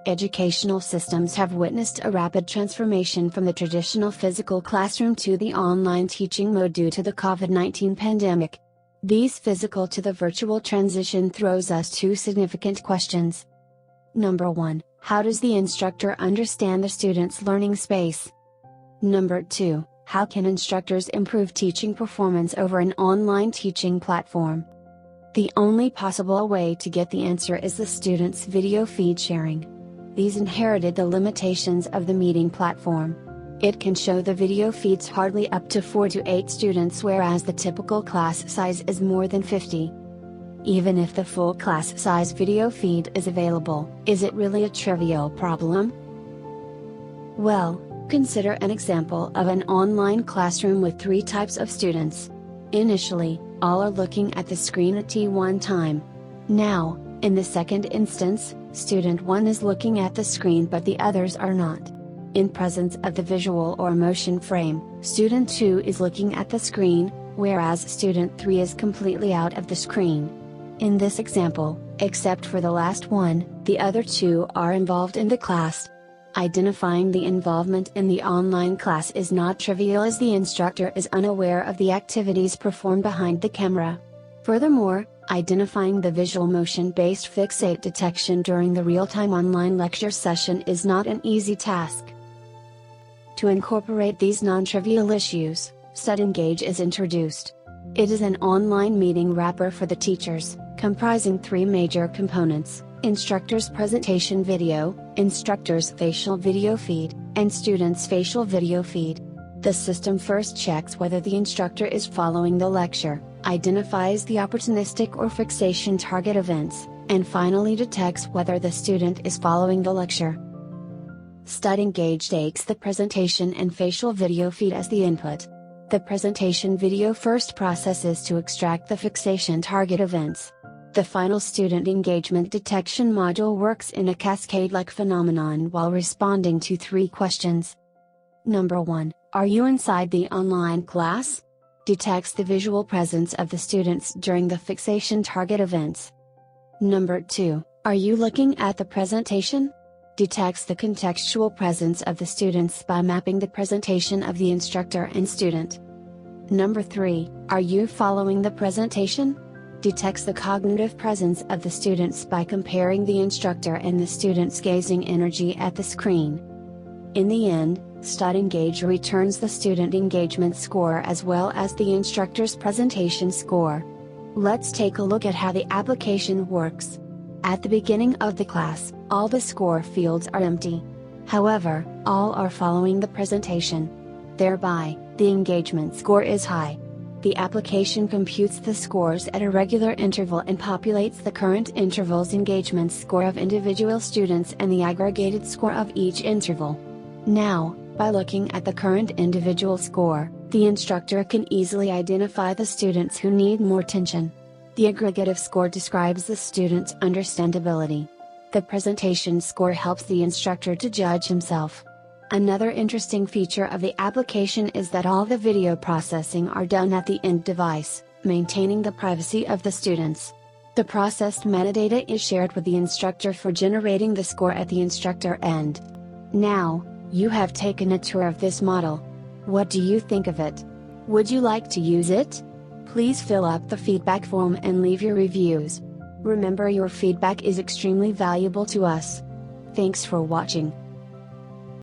Educational systems have witnessed a rapid transformation from the traditional physical classroom to the online teaching mode due to the COVID-19 pandemic. These physical to the virtual transition throws us two significant questions. Number 1, how does the instructor understand the student's learning space? Number 2, how can instructors improve teaching performance over an online teaching platform? The only possible way to get the answer is the student's video feed sharing. These inherited the limitations of the meeting platform. It can show the video feeds hardly up to 4 to 8 students, whereas the typical class size is more than 50. Even if the full class size video feed is available, is it really a trivial problem? Well, consider an example of an online classroom with 3 types of students. Initially, all are looking at the screen at one time. Now, in the second instance, student 1 is looking at the screen but the others are not. In presence of the visual or motion frame, student 2 is looking at the screen, whereas student 3 is completely out of the screen. In this example, except for the last one, the other 2 are involved in the class. Identifying the involvement in the online class is not trivial, as the instructor is unaware of the activities performed behind the camera. Furthermore, identifying the visual motion-based fixate detection during the real-time online lecture session is not an easy task. To incorporate these non-trivial issues, Stungage is introduced. It is an online meeting wrapper for the teachers, comprising 3 major components: instructor's presentation video, instructor's facial video feed, and student's facial video feed. The system first checks whether the instructor is following the lecture, identifies the opportunistic or fixation target events, and finally detects whether the student is following the lecture. Stungage takes the presentation and facial video feed as the input. The presentation video first processes to extract the fixation target events. The final student engagement detection module works in a cascade-like phenomenon while responding to 3 questions. Number 1, are you inside the online class? Detects the visual presence of the students during the fixation target events. Number 2, are you looking at the presentation? Detects the contextual presence of the students by mapping the presentation of the instructor and student. Number 3, are you following the presentation? Detects the cognitive presence of the students by comparing the instructor and the student's gazing energy at the screen. In the end, Stungage returns the student engagement score as well as the instructor's presentation score. Let's take a look at how the application works. At the beginning of the class, all the score fields are empty. However, all are following the presentation. Thereby, the engagement score is high. The application computes the scores at a regular interval and populates the current interval's engagement score of individual students and the aggregated score of each interval. Now, by looking at the current individual score, the instructor can easily identify the students who need more attention. The aggregative score describes the student's understandability. The presentation score helps the instructor to judge himself. Another interesting feature of the application is that all the video processing are done at the end device, maintaining the privacy of the students. The processed metadata is shared with the instructor for generating the score at the instructor end. Now, you have taken a tour of this model. What do you think of it? Would you like to use it? Please fill up the feedback form and leave your reviews. Remember, your feedback is extremely valuable to us. Thanks for watching.